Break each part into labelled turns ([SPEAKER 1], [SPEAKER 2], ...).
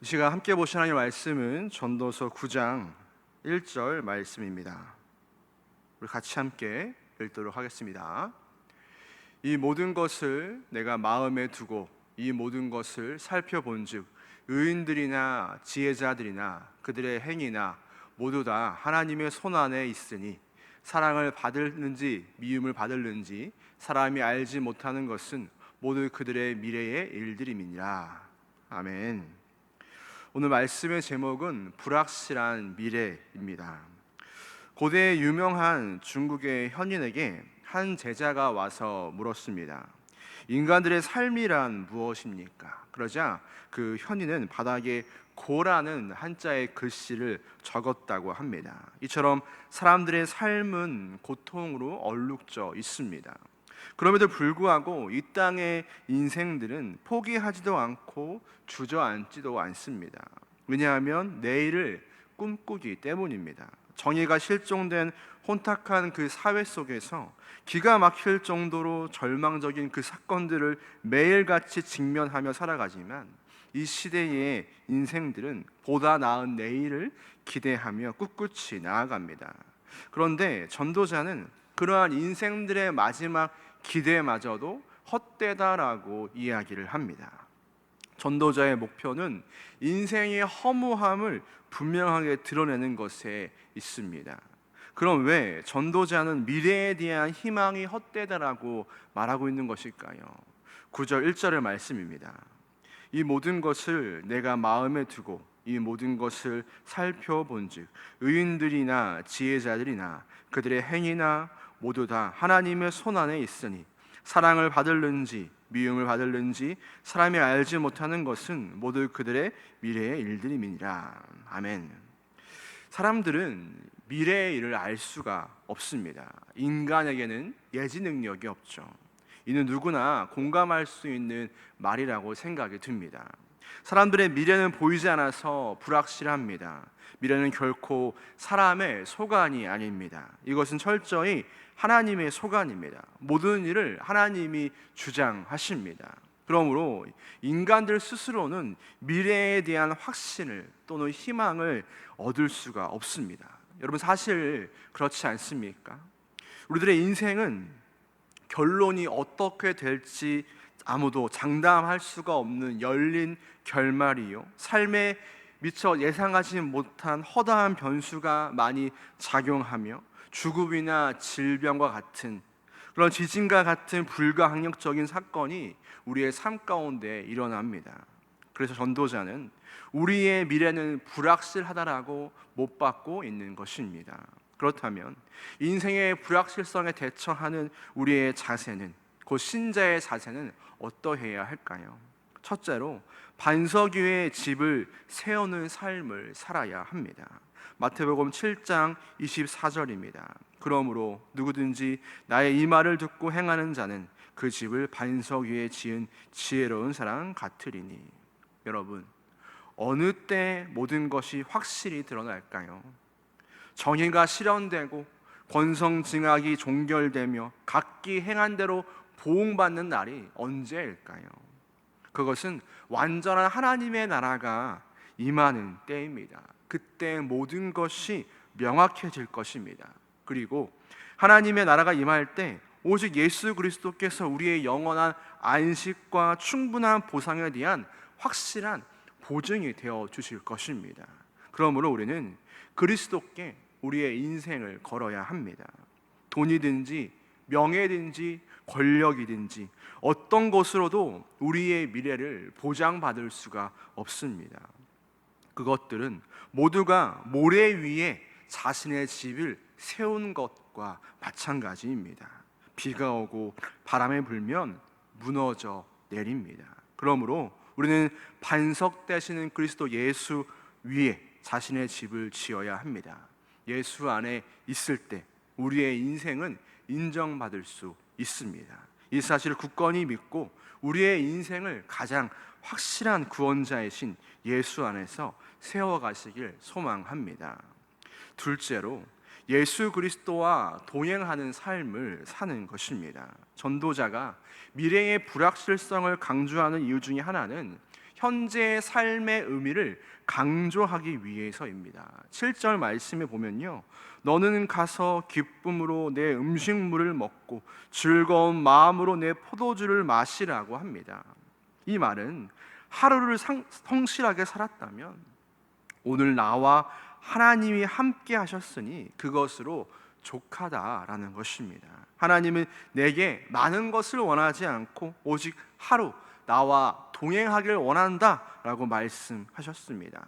[SPEAKER 1] 이 시간 함께 보실 하나님의 말씀은 전도서 9장 1절 말씀입니다. 우리 같이 함께 읽도록 하겠습니다. 이 모든 것을 내가 마음에 두고 이 모든 것을 살펴본즉 의인들이나 지혜자들이나 그들의 행위나 모두 다 하나님의 손안에 있으니 사랑을 받을는지 미움을 받을는지 사람이 알지 못하는 것은 모두 그들의 미래의 일들임이니라. 아멘. 오늘 말씀의 제목은 불확실한 미래입니다. 고대 유명한 중국의 현인에게 한 제자가 와서 물었습니다. 인간들의 삶이란 무엇입니까? 그러자 그 현인은 바닥에 고라는 한자의 글씨를 적었다고 합니다. 이처럼 사람들의 삶은 고통으로 얼룩져 있습니다. 그럼에도 불구하고 이 땅의 인생들은 포기하지도 않고 주저앉지도 않습니다. 왜냐하면 내일을 꿈꾸기 때문입니다. 정의가 실종된 혼탁한 그 사회 속에서 기가 막힐 정도로 절망적인 그 사건들을 매일같이 직면하며 살아가지만 이 시대의 인생들은 보다 나은 내일을 기대하며 꿋꿋이 나아갑니다. 그런데 전도자는 그러한 인생들의 마지막 기대마저도 헛되다라고 이야기를 합니다. 전도자의 목표는 인생의 허무함을 분명하게 드러내는 것에 있습니다. 그럼 왜 전도자는 미래에 대한 희망이 헛되다라고 말하고 있는 것일까요? 9절 1절의 말씀입니다. 이 모든 것을 내가 마음에 두고 이 모든 것을 살펴본즉 의인들이나 지혜자들이나 그들의 행위나 모두 다 하나님의 손안에 있으니 사랑을 받을는지 미움을 받을는지 사람이 알지 못하는 것은 모두 그들의 미래의 일들임이니라. 아멘. 사람들은 미래의 일을 알 수가 없습니다. 인간에게는 예지 능력이 없죠. 이는 누구나 공감할 수 있는 말이라고 생각이 듭니다. 사람들의 미래는 보이지 않아서 불확실합니다. 미래는 결코 사람의 소관이 아닙니다. 이것은 철저히 하나님의 소관입니다. 모든 일을 하나님이 주장하십니다. 그러므로 인간들 스스로는 미래에 대한 확신을 또는 희망을 얻을 수가 없습니다. 여러분, 사실 그렇지 않습니까? 우리들의 인생은 결론이 어떻게 될지 아무도 장담할 수가 없는 열린 결말이요, 삶에 미처 예상하지 못한 허다한 변수가 많이 작용하며 죽음이나 질병과 같은 그런 지진과 같은 불가항력적인 사건이 우리의 삶 가운데 일어납니다. 그래서 전도자는 우리의 미래는 불확실하다라고 못 받고 있는 것입니다. 그렇다면 인생의 불확실성에 대처하는 우리의 자세는, 곧 신자의 자세는 어떠해야 할까요? 첫째로 반석 위에 집을 세우는 삶을 살아야 합니다. 마태복음 7장 24절입니다. 그러므로 누구든지 나의 이 말을 듣고 행하는 자는 그 집을 반석 위에 지은 지혜로운 사람 같으리니. 여러분, 어느 때 모든 것이 확실히 드러날까요? 정의가 실현되고 권성징악이 종결되며 각기 행한 대로 보응받는 날이 언제일까요? 그것은 완전한 하나님의 나라가 임하는 때입니다. 그때 모든 것이 명확해질 것입니다. 그리고 하나님의 나라가 임할 때 오직 예수 그리스도께서 우리의 영원한 안식과 충분한 보상에 대한 확실한 보증이 되어 주실 것입니다. 그러므로 우리는 그리스도께 우리의 인생을 걸어야 합니다. 돈이든지 명예든지 권력이든지 어떤 것으로도 우리의 미래를 보장받을 수가 없습니다. 그것들은 모두가 모래 위에 자신의 집을 세운 것과 마찬가지입니다. 비가 오고 바람이 불면 무너져 내립니다. 그러므로 우리는 반석 되시는 그리스도 예수 위에 자신의 집을 지어야 합니다. 예수 안에 있을 때 우리의 인생은 인정받을 수 있습니다. 이 사실을 굳건히 믿고 우리의 인생을 가장 확실한 구원자이신 예수 안에서 세워가시길 소망합니다. 둘째로 예수 그리스도와 동행하는 삶을 사는 것입니다. 전도자가 미래의 불확실성을 강조하는 이유 중에 하나는 현재의 삶의 의미를 강조하기 위해서입니다. 7절 말씀에 보면요, 너는 가서 기쁨으로 내 음식물을 먹고 즐거운 마음으로 내 포도주를 마시라고 합니다. 이 말은 하루를 성실하게 살았다면 오늘 나와 하나님이 함께 하셨으니 그것으로 족하다라는 것입니다. 하나님은 내게 많은 것을 원하지 않고 오직 하루 나와 동행하길 원한다라고 말씀하셨습니다.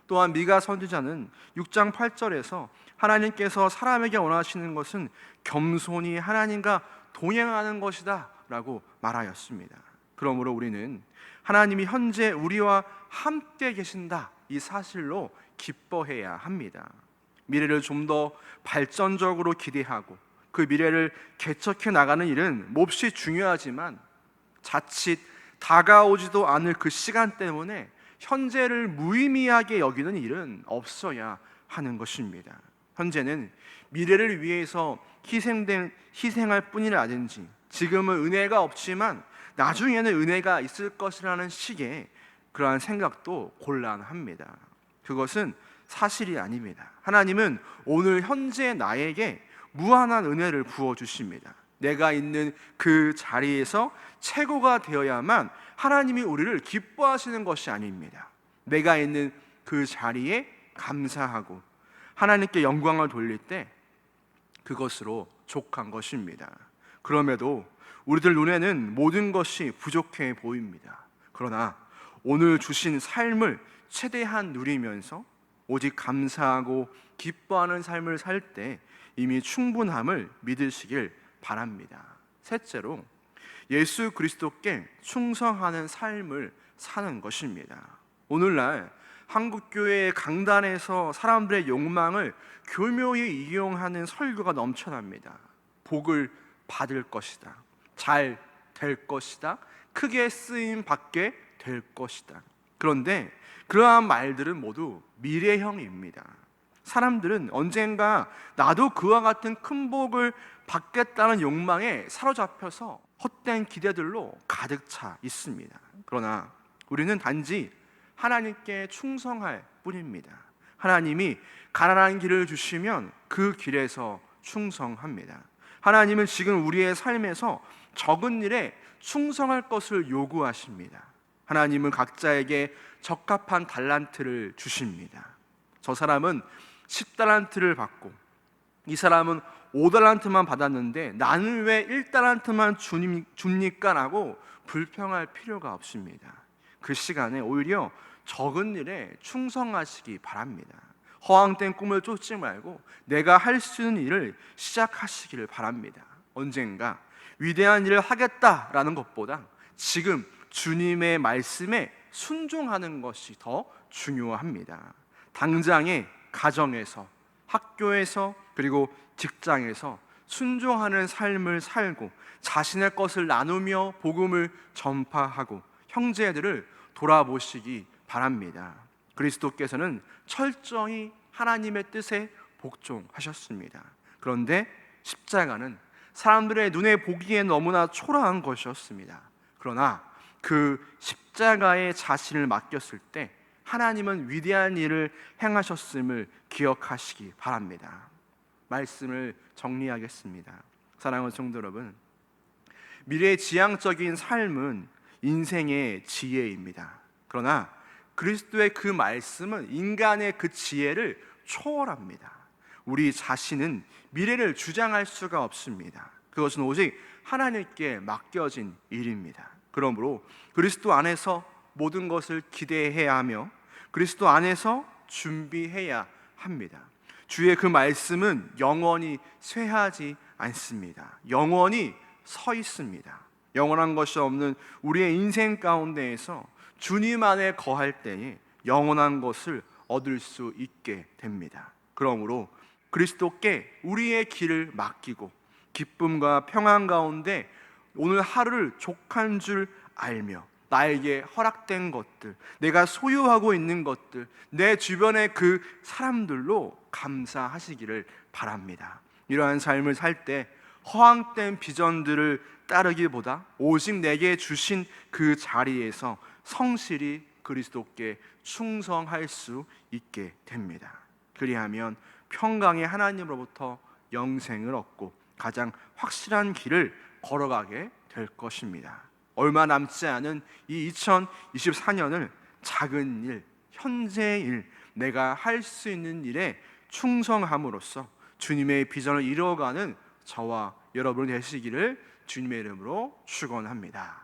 [SPEAKER 1] 또한 미가 선지자는 6장 8절에서 하나님께서 사람에게 원하시는 것은 겸손히 하나님과 동행하는 것이다 라고 말하였습니다. 그러므로 우리는 하나님이 현재 우리와 함께 계신다 이 사실로 기뻐해야 합니다. 미래를 좀 더 발전적으로 기대하고 그 미래를 개척해 나가는 일은 몹시 중요하지만 자칫 다가오지도 않을 그 시간 때문에 현재를 무의미하게 여기는 일은 없어야 하는 것입니다. 현재는 미래를 위해서 희생할 뿐이라든지 지금은 은혜가 없지만 나중에는 은혜가 있을 것이라는 식의 그러한 생각도 곤란합니다. 그것은 사실이 아닙니다. 하나님은 오늘 현재 나에게 무한한 은혜를 부어주십니다. 내가 있는 그 자리에서 최고가 되어야만 하나님이 우리를 기뻐하시는 것이 아닙니다. 내가 있는 그 자리에 감사하고 하나님께 영광을 돌릴 때 그것으로 족한 것입니다. 그럼에도 우리들 눈에는 모든 것이 부족해 보입니다. 그러나 오늘 주신 삶을 최대한 누리면서 오직 감사하고 기뻐하는 삶을 살 때 이미 충분함을 믿으시길 바랍니다. 셋째로 예수 그리스도께 충성하는 삶을 사는 것입니다. 오늘날 한국교회의 강단에서 사람들의 욕망을 교묘히 이용하는 설교가 넘쳐납니다. 복을 받을 것이다, 잘 될 것이다, 크게 쓰임 받게 될 것이다. 그런데 그러한 말들은 모두 미래형입니다. 사람들은 언젠가 나도 그와 같은 큰 복을 받겠다는 욕망에 사로잡혀서 헛된 기대들로 가득 차 있습니다. 그러나 우리는 단지 하나님께 충성할 뿐입니다. 하나님이 가난한 길을 주시면 그 길에서 충성합니다. 하나님은 지금 우리의 삶에서 적은 일에 충성할 것을 요구하십니다. 하나님은 각자에게 적합한 달란트를 주십니다. 저 사람은 10달란트를 받고 이 사람은 5달란트만 받았는데 나는 왜 1달란트만 줍니까? 라고 불평할 필요가 없습니다. 그 시간에 오히려 적은 일에 충성하시기 바랍니다. 허황된 꿈을 쫓지 말고 내가 할 수 있는 일을 시작하시기를 바랍니다. 언젠가 위대한 일을 하겠다라는 것보다 지금 주님의 말씀에 순종하는 것이 더 중요합니다. 당장의 가정에서, 학교에서, 그리고 직장에서 순종하는 삶을 살고 자신의 것을 나누며 복음을 전파하고 형제들을 돌아보시기 바랍니다. 그리스도께서는 철저히 하나님의 뜻에 복종하셨습니다. 그런데 십자가는 사람들의 눈에 보기에 너무나 초라한 것이었습니다. 그러나 그 십자가에 자신을 맡겼을 때 하나님은 위대한 일을 행하셨음을 기억하시기 바랍니다. 말씀을 정리하겠습니다. 사랑하는 성도 여러분, 미래지향적인 삶은 인생의 지혜입니다. 그러나 그리스도의 그 말씀은 인간의 그 지혜를 초월합니다. 우리 자신은 미래를 주장할 수가 없습니다. 그것은 오직 하나님께 맡겨진 일입니다. 그러므로 그리스도 안에서 모든 것을 기대해야 하며 그리스도 안에서 준비해야 합니다. 주의 그 말씀은 영원히 쇠하지 않습니다. 영원히 서 있습니다. 영원한 것이 없는 우리의 인생 가운데에서 주님 안에 거할 때에 영원한 것을 얻을 수 있게 됩니다. 그러므로 그리스도께 우리의 길을 맡기고 기쁨과 평안 가운데 오늘 하루를 족한 줄 알며 나에게 허락된 것들, 내가 소유하고 있는 것들, 내 주변의 그 사람들로 감사하시기를 바랍니다. 이러한 삶을 살 때 허황된 비전들을 따르기보다 오직 내게 주신 그 자리에서 성실히 그리스도께 충성할 수 있게 됩니다. 그리하면 평강의 하나님으로부터 영생을 얻고 가장 확실한 길을 걸어가게 될 것입니다. 얼마 남지 않은 이 2024년을 작은 일, 현재의 일, 내가 할 수 있는 일에 충성함으로써 주님의 비전을 이루어가는 저와 여러분 되시기를 주님의 이름으로 축원합니다.